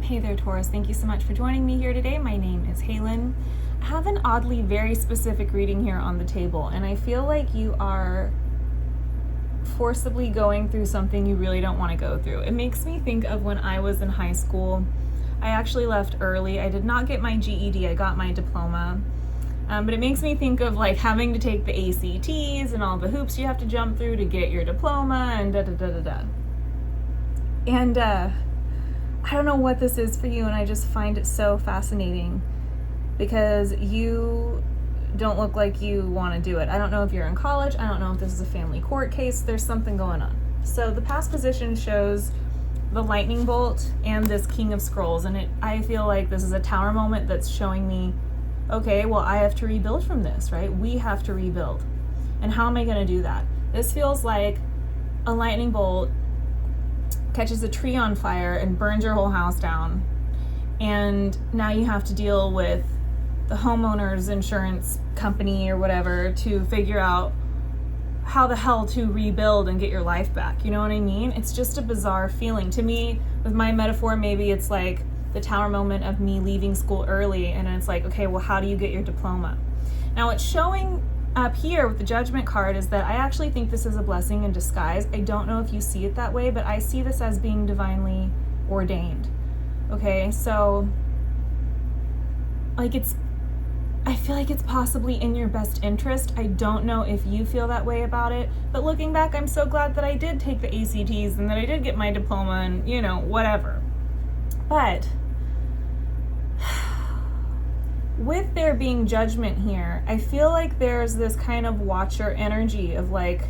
Hey there, Taurus. Thank you so much for joining me here today. My name is Halen. I have an oddly very specific reading here on the table, and I feel like you are forcibly going through something you really don't want to go through. It makes me think of when I was in high school. I actually left early. I did not get my GED. I got my diploma. But it makes me think of like having to take the ACTs and all the hoops you have to jump through to get your diploma and da-da-da-da-da. And I don't know what this is for you, and I just find it so fascinating because you don't look like you want to do it. I don't know if you're in college. I don't know if this is a family court case. There's something going on. So the past position shows the lightning bolt and this King of Scrolls, and I feel like this is a tower moment that's showing me, okay, well, I have to rebuild from this, right? We have to rebuild. And how am I going to do that? This feels like a lightning bolt catches a tree on fire and burns your whole house down. And now you have to deal with the homeowner's insurance company or whatever to figure out how the hell to rebuild and get your life back. You know what I mean? It's just a bizarre feeling. To me, with my metaphor, maybe it's like the tower moment of me leaving school early, and it's like, okay, well, how do you get your diploma? Now, what's showing up here with the Judgment card is that I actually think this is a blessing in disguise. I don't know if you see it that way, but I see this as being divinely ordained. Okay, so I feel like it's possibly in your best interest. I don't know if you feel that way about it, but looking back, I'm so glad that I did take the ACTs and that I did get my diploma and, you know, whatever. But with there being judgment here, I feel like there's this kind of watcher energy of like,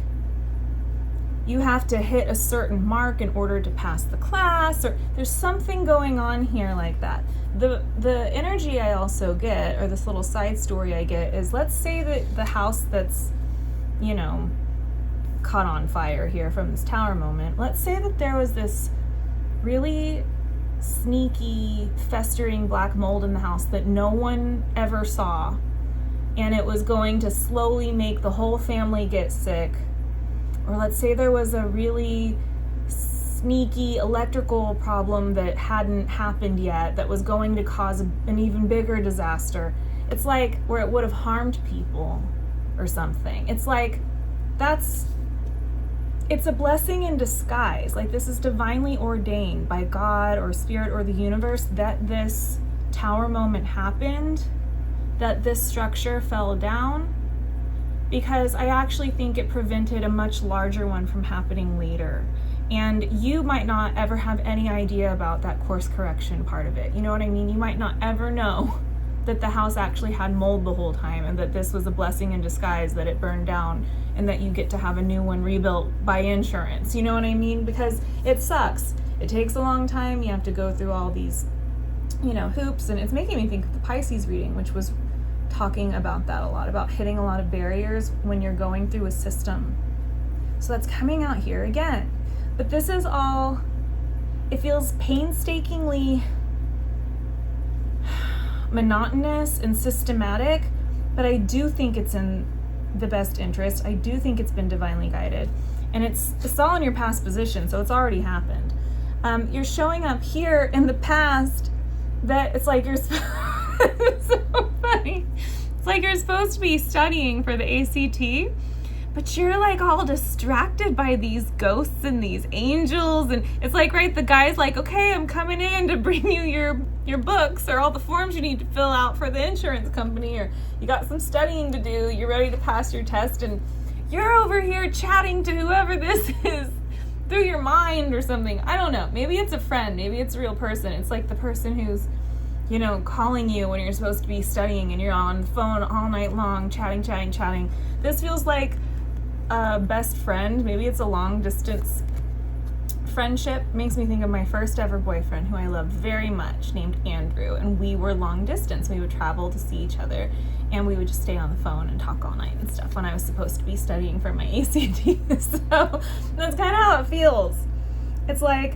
you have to hit a certain mark in order to pass the class, or there's something going on here like that. The energy I also get, or this little side story I get, is let's say that the house that's, you know, caught on fire here from this tower moment, let's say that there was this really sneaky, festering black mold in the house that no one ever saw, and it was going to slowly make the whole family get sick. Or let's say there was a really sneaky electrical problem that hadn't happened yet that was going to cause an even bigger disaster. It's like where it would have harmed people or something. It's like it's a blessing in disguise. Like, this is divinely ordained by God or Spirit or the universe that this tower moment happened, that this structure fell down, because I actually think it prevented a much larger one from happening later. And you might not ever have any idea about that course correction part of it. You know what I mean? You might not ever know that the house actually had mold the whole time, and that this was a blessing in disguise that it burned down, and that you get to have a new one rebuilt by insurance. You know what I mean? Because it sucks. It takes a long time. You have to go through all these, you know, hoops, and it's making me think of the Pisces reading, which was talking about that a lot, about hitting a lot of barriers when you're going through a system. So that's coming out here again. But this is all, it feels painstakingly monotonous and systematic, but I do think it's in the best interest. I do think it's been divinely guided, and it's all in your past position, so it's already happened. You're showing up here in the past that it's like you're it's so funny. It's like you're supposed to be studying for the ACT, but you're like all distracted by these ghosts and these angels, and it's like, right, the guy's like, okay, I'm coming in to bring you your books or all the forms you need to fill out for the insurance company, or you got some studying to do, you're ready to pass your test, and you're over here chatting to whoever this is through your mind or something. I don't know. Maybe it's a friend. Maybe it's a real person. It's like the person who's, you know, calling you when you're supposed to be studying, and you're on the phone all night long, chatting. This feels like a best friend. Maybe it's a long distance friendship. Makes me think of my first ever boyfriend, who I loved very much, named Andrew, and we were long distance. We would travel to see each other, and we would just stay on the phone and talk all night and stuff when I was supposed to be studying for my ACT. So that's kind of how it feels. It's like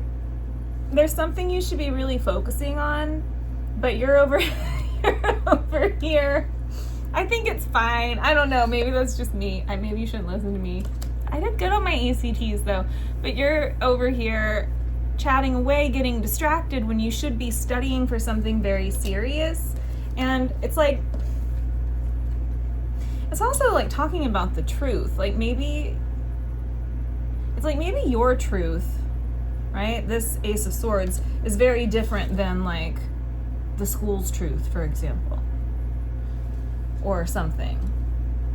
there's something you should be really focusing on, but you're over here. I think it's fine. I don't know. Maybe that's just me. Maybe you shouldn't listen to me. I did good on my ACTs though, but you're over here chatting away, getting distracted when you should be studying for something very serious. And it's like, it's also like talking about the truth. Like maybe, it's like maybe your truth, right? This Ace of Swords is very different than like the school's truth, for example, or something.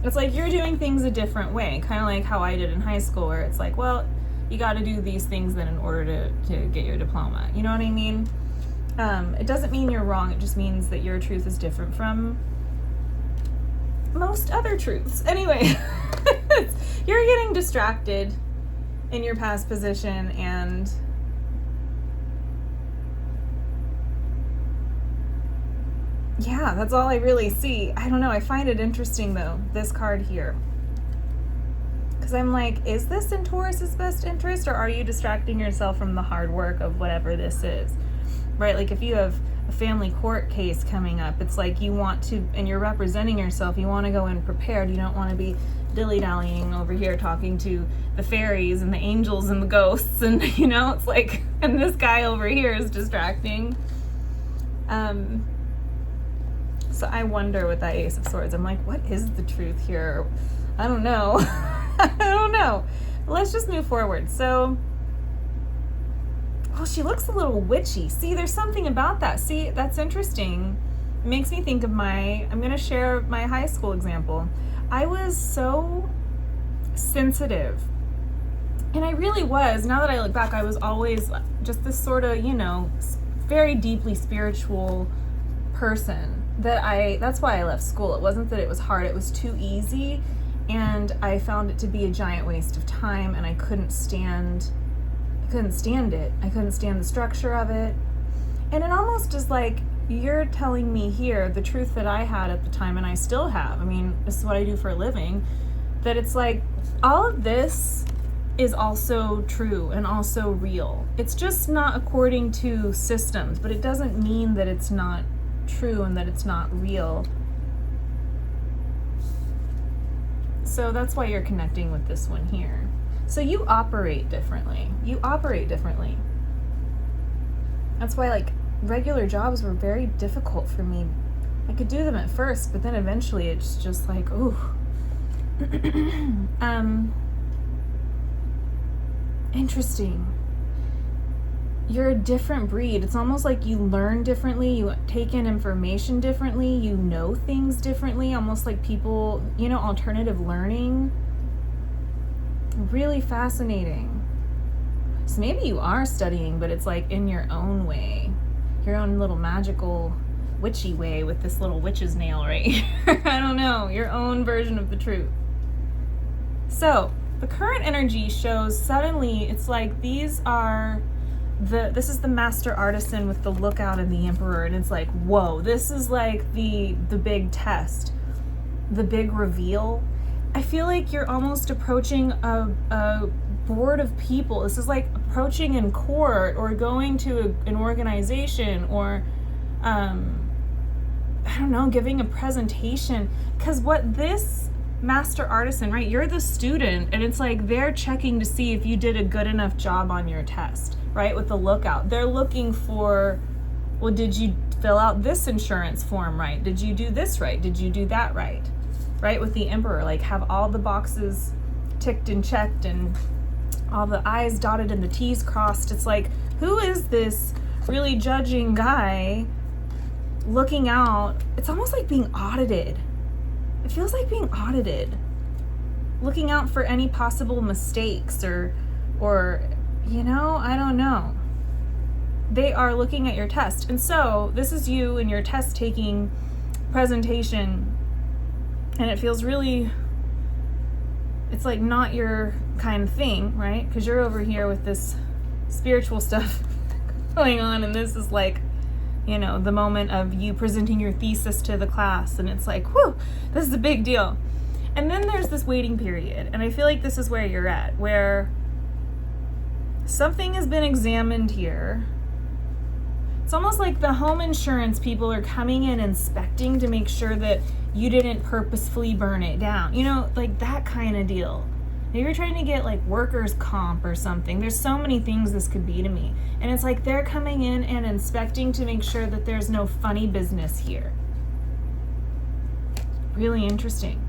It's like you're doing things a different way, kind of like how I did in high school, where it's like, well, you got to do these things then in order to get your diploma. You know what I mean? It doesn't mean you're wrong. It just means that your truth is different from most other truths. Anyway, you're getting distracted in your past position, and yeah, that's all I really see. I don't know. I find it interesting though, this card here. Because I'm like, is this in Taurus's best interest, or are you distracting yourself from the hard work of whatever this is? Right? Like if you have a family court case coming up, it's like you want to, and you're representing yourself, you want to go in prepared. You don't want to be dilly-dallying over here talking to the fairies and the angels and the ghosts, and you know, it's like, and this guy over here is distracting. So I wonder with that Ace of Swords, I'm like, what is the truth here? I don't know. I don't know. But let's just move forward. So, oh, she looks a little witchy. See, there's something about that. See, that's interesting. It makes me think of I'm going to share my high school example. I was so sensitive. And I really was. Now that I look back, I was always just this sort of, you know, very deeply spiritual person. That's why I left school. It wasn't that it was hard, it was too easy, and I found it to be a giant waste of time, and I couldn't stand it. I couldn't stand the structure of it. And it almost is like you're telling me here the truth that I had at the time, and I still have. I mean, this is what I do for a living, that it's like all of this is also true and also real. It's just not according to systems, but it doesn't mean that it's not true and that it's not real. So that's why you're connecting with this one here. So you operate differently. That's why like regular jobs were very difficult for me. I could do them at first, but then eventually it's just like, ooh. Interesting. You're a different breed. It's almost like you learn differently, you take in information differently, you know things differently, almost like people, you know, alternative learning. Really fascinating. So maybe you are studying, but it's like in your own way, your own little magical witchy way with this little witch's nail right here. I don't know, your own version of the truth. So the current energy shows suddenly it's like these are this is the master artisan with the lookout and the emperor, and it's like, whoa, this is like the big test, the big reveal. I feel like you're almost approaching a board of people. This is like approaching in court or going to an organization, or I don't know, giving a presentation. Because what this master artisan, right, you're the student, and it's like they're checking to see if you did a good enough job on your test, right, with the lookout. They're looking for, well, did you fill out this insurance form right? Did you do this right? Did you do that right? Right, with the emperor, like have all the boxes ticked and checked and all the I's dotted and the T's crossed. It's like, who is this really judging guy looking out? It's almost like being audited. It feels like being audited, looking out for any possible mistakes or you know, I don't know. They are looking at your test. And so this is you in your test taking presentation, and it feels really, it's like not your kind of thing, right? Because you're over here with this spiritual stuff going on, and this is like, you know, the moment of you presenting your thesis to the class, and it's like, whew, this is a big deal. And then there's this waiting period, and I feel like this is where you're at, where something has been examined here. It's almost like the home insurance people are coming in inspecting to make sure that you didn't purposefully burn it down. You know, like that kind of deal. Maybe you're trying to get like workers' comp or something. There's so many things this could be to me. And it's like they're coming in and inspecting to make sure that there's no funny business here. Really interesting.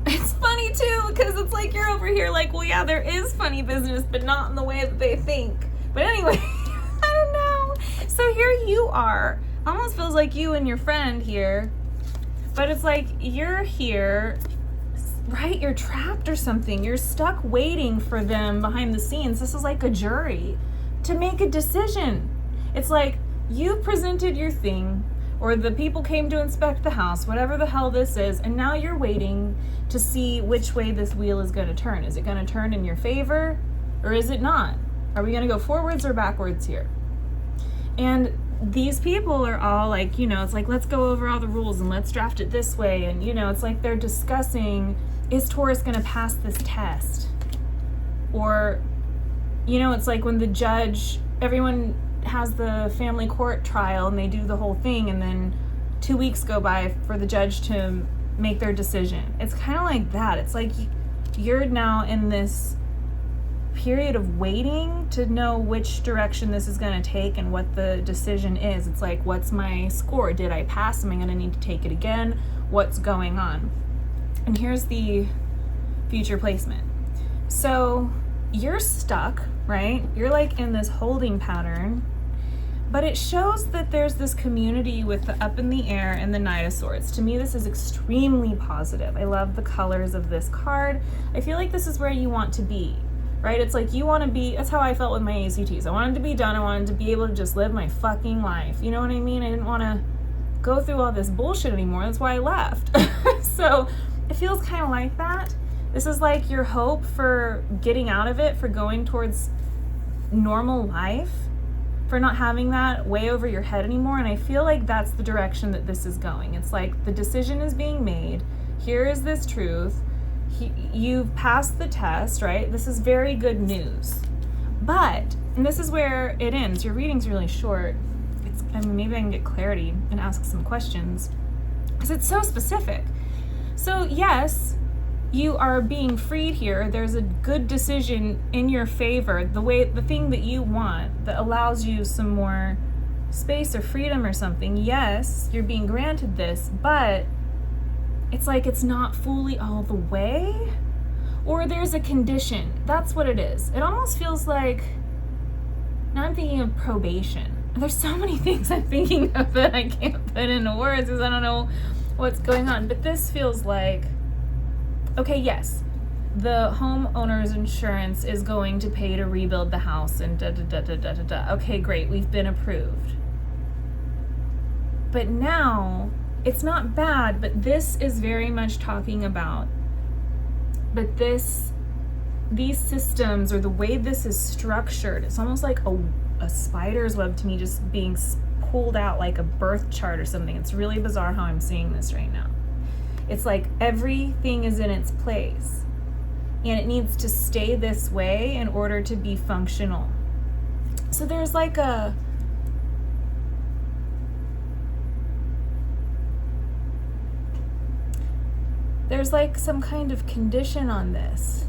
It's funny too, because it's like you're over here like, well, yeah, there is funny business, but not in the way that they think. But anyway, I don't know. So here you are. Almost feels like you and your friend here. But it's like you're here, right? You're trapped or something. You're stuck waiting for them behind the scenes. This is like a jury to make a decision. It's like you presented your thing, or the people came to inspect the house, whatever the hell this is, and now you're waiting to see which way this wheel is going to turn. Is it going to turn in your favor, or is it not? Are we going to go forwards or backwards here? And these people are all like, it's like, let's go over all the rules and let's draft it this way. And, it's like they're discussing, is Taurus going to pass this test? Or, it's like when the judge, everyone has the family court trial and they do the whole thing, and then 2 weeks go by for the judge to make their decision. It's kind of like that. It's like you're now in this period of waiting to know which direction this is going to take and what the decision is. It's like, what's my score? Did I pass? Am I going to need to take it again? What's going on? And here's the future placement. So you're stuck, right? You're like in this holding pattern, but it shows that there's this community with the up in the air and the Knight of Swords. To me, this is extremely positive. I love the colors of this card. I feel like this is where you want to be. Right? It's like you want to be, that's how I felt with my ACTs. I wanted to be done. I wanted to be able to just live my fucking life. You know what I mean? I didn't want to go through all this bullshit anymore. That's why I left. So it feels kind of like that. This is like your hope for getting out of it, for going towards normal life, for not having that way over your head anymore. And I feel like that's the direction that this is going. It's like the decision is being made. Here is this truth. You've passed the test, right? This is very good news. But, and this is where it ends. Your reading's really short. Maybe I can get clarity and ask some questions, because it's so specific. So yes, you are being freed here. There's a good decision in your favor, the thing that you want that allows you some more space or freedom or something. Yes, you're being granted this, but it's like it's not fully all the way, or there's a condition. That's what it is. It almost feels like, now I'm thinking of probation. There's so many things I'm thinking of that I can't put into words because I don't know what's going on. But this feels like, okay, yes, the homeowner's insurance is going to pay to rebuild the house and da-da-da-da-da-da. Okay, great, we've been approved. But now, it's not bad, but this is very much talking about, but these systems, or the way this is structured, it's almost like a spider's web to me, just being pulled out like a birth chart or something. It's really bizarre how I'm seeing this right now. It's like everything is in its place, and it needs to stay this way in order to be functional. So there's like some kind of condition on this.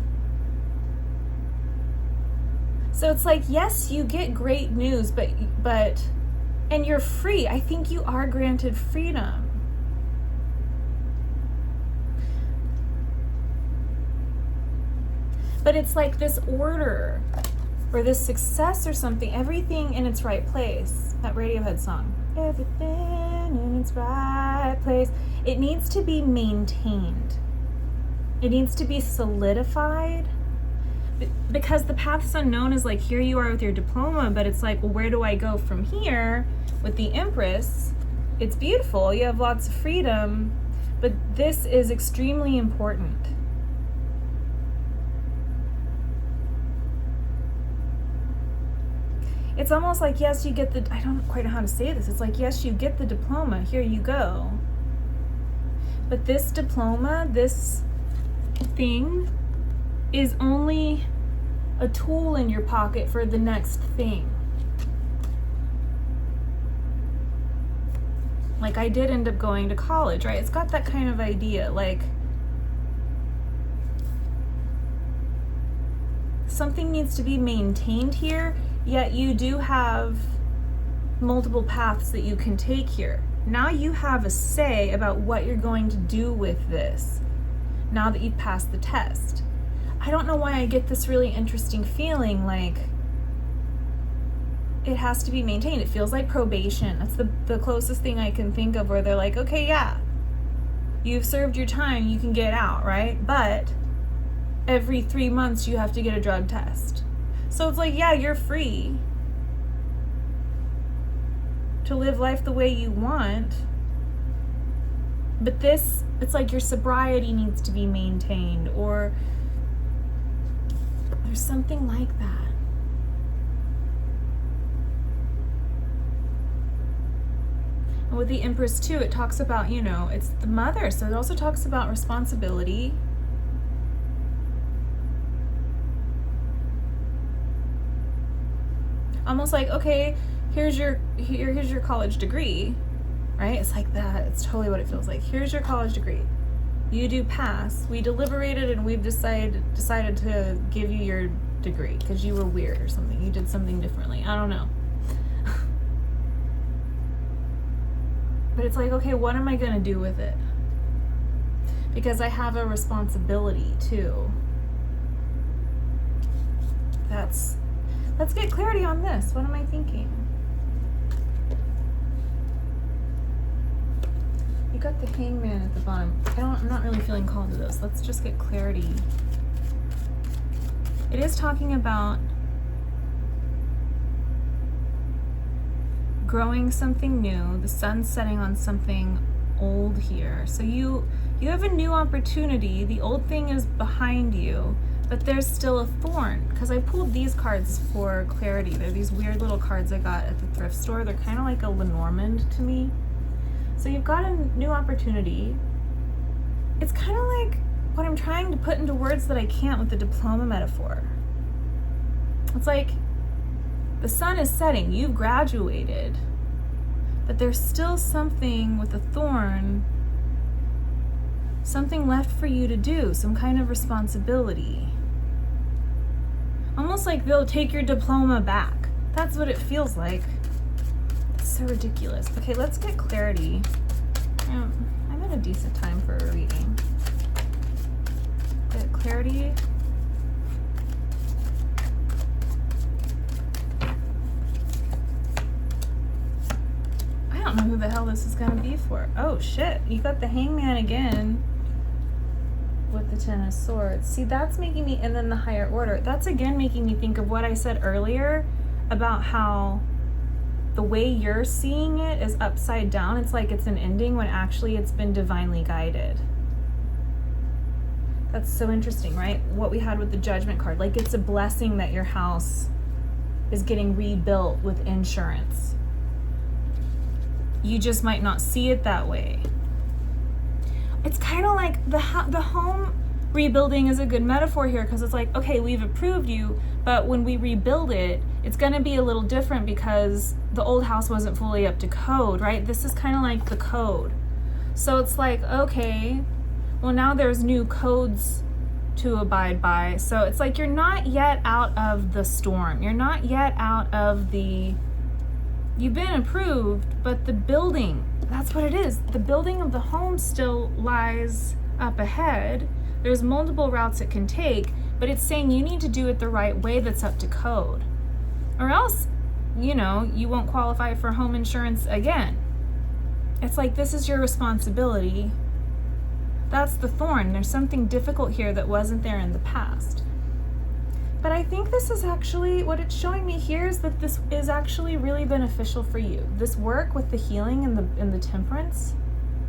So it's like, yes, you get great news, but and you're free. I think you are granted freedom. But it's like this order or this success or something, everything in its right place. That Radiohead song. Everything in its right place. It needs to be maintained. It needs to be solidified. Because the path's unknown is like, here you are with your diploma, but it's like, well, where do I go from here? With the Empress, it's beautiful. You have lots of freedom, but this is extremely important. It's almost like, yes, you get I don't quite know how to say this. It's like, yes, you get the diploma. Here you go. But this diploma, this thing, is only a tool in your pocket for the next thing. Like, I did end up going to college, right? It's got that kind of idea. Like, something needs to be maintained here, yet you do have multiple paths that you can take here. Now you have a say about what you're going to do with this now that you've passed the test. I don't know why I get this really interesting feeling like it has to be maintained. It feels like probation. That's the closest thing I can think of, where they're like, okay, yeah, you've served your time, you can get out, right? But every 3 months you have to get a drug test. So it's like, yeah, you're free to live life the way you want, but this, it's like your sobriety needs to be maintained, or there's something like that. And with the Empress too, it talks about, you know, it's the mother, so it also talks about responsibility. Almost like, okay, here's your college degree, right? It's like that. It's totally what it feels like. Here's your college degree. You do pass. We deliberated and we've decided to give you your degree because you were weird or something. You did something differently. I don't know. But it's like, okay, what am I going to do with it? Because I have a responsibility too. Let's get clarity on this. What am I thinking? You got the Hangman at the bottom. I'm not really feeling called to this. Let's just get clarity. It is talking about growing something new. The sun's setting on something old here. So you have a new opportunity. The old thing is behind you, but there's still a thorn. Because I pulled these cards for clarity. They're these weird little cards I got at the thrift store. They're kind of like a Lenormand to me. So you've got a new opportunity. It's kind of like what I'm trying to put into words that I can't with the diploma metaphor. It's like the sun is setting, you've graduated, but there's still something with a thorn, something left for you to do, some kind of responsibility. Almost like they'll take your diploma back. That's what it feels like. It's so ridiculous. Okay, let's get clarity. I'm at a decent time for a reading. Get clarity. I don't know who the hell this is going to be for. Oh shit, you got the Hangman again with the Ten of Swords. See, that's making me, and then the Higher Order. That's again making me think of what I said earlier about how the way you're seeing it is upside down. It's like it's an ending when actually it's been divinely guided. That's so interesting, right? What we had with the Judgment card. Like it's a blessing that your house is getting rebuilt with insurance. You just might not see it that way. It's kind of like the home rebuilding is a good metaphor here, because it's like, okay, we've approved you, but when we rebuild it, it's going to be a little different because the old house wasn't fully up to code, right? This is kind of like the code. So it's like, okay, well now there's new codes to abide by. So it's like you're not yet out of the storm. You're not yet out of the... You've been approved, but the building, that's what it is. The building of the home still lies up ahead. There's multiple routes it can take, but it's saying you need to do it the right way that's up to code. Or else, you know, you won't qualify for home insurance again. It's like, this is your responsibility. That's the thorn. There's something difficult here that wasn't there in the past. But I think this is actually, what it's showing me here is that this is actually really beneficial for you. This work with the healing and the temperance,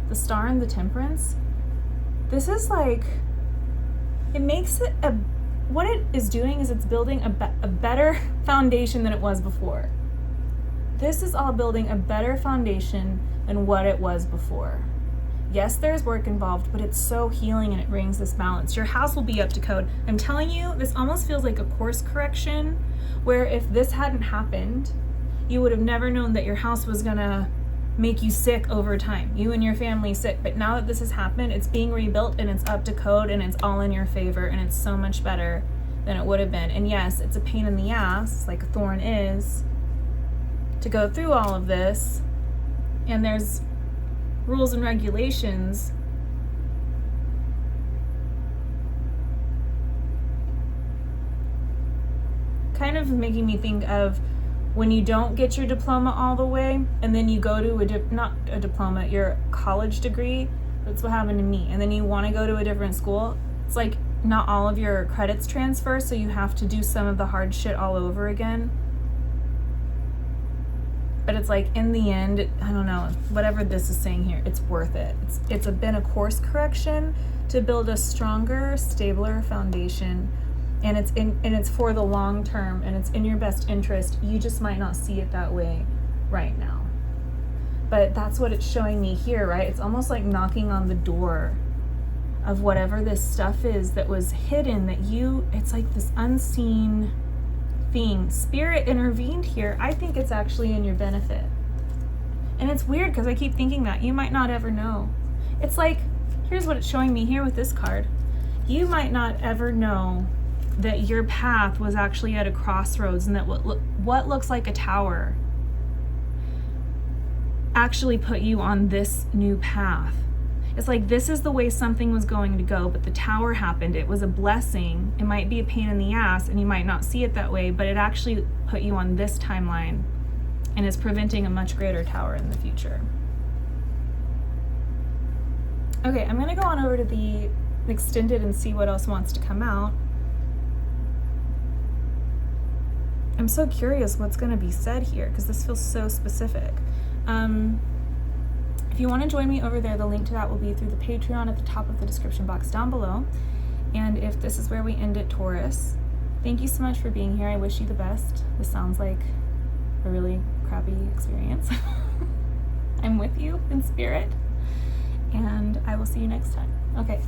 the star and the temperance, this is like, it makes it what it is doing is it's building a better foundation than it was before. This is all building a better foundation than what it was before. Yes, there's work involved, but it's so healing and it brings this balance. Your house will be up to code. I'm telling you, this almost feels like a course correction, where if this hadn't happened, you would have never known that your house was gonna make you sick over time, you and your family sick. But now that this has happened, it's being rebuilt and it's up to code and it's all in your favor and it's so much better than it would have been. And yes, it's a pain in the ass, like a thorn is, to go through all of this. And there's rules and regulations. Kind of making me think of when you don't get your diploma all the way, and then you go to not a diploma, your college degree. That's what happened to me. And then you want to go to a different school. It's like not all of your credits transfer, so you have to do some of the hard shit all over again. But it's like, in the end, I don't know, whatever this is saying here, it's worth it. It's been a course correction to build a stronger, stabler foundation. And it's for the long term, and it's in your best interest. You just might not see it that way right now. But that's what it's showing me here, right? It's almost like knocking on the door of whatever this stuff is that was hidden, it's like this unseen thing. Spirit intervened here. I think it's actually in your benefit. And it's weird because I keep thinking that you might not ever know. It's like, here's what it's showing me here with this card. You might not ever know that your path was actually at a crossroads, and that what looks like a tower actually put you on this new path. It's like, this is the way something was going to go, but the tower happened. It was a blessing. It might be a pain in the ass, and you might not see it that way, but it actually put you on this timeline and is preventing a much greater tower in the future. Okay, I'm gonna go on over to the extended and see what else wants to come out. I'm so curious what's going to be said here, because this feels so specific. If you want to join me over there, the link to that will be through the Patreon at the top of the description box down below. And if this is where we end it, Taurus, thank you so much for being here. I wish you the best. This sounds like a really crappy experience. I'm with you in spirit, and I will see you next time. Okay,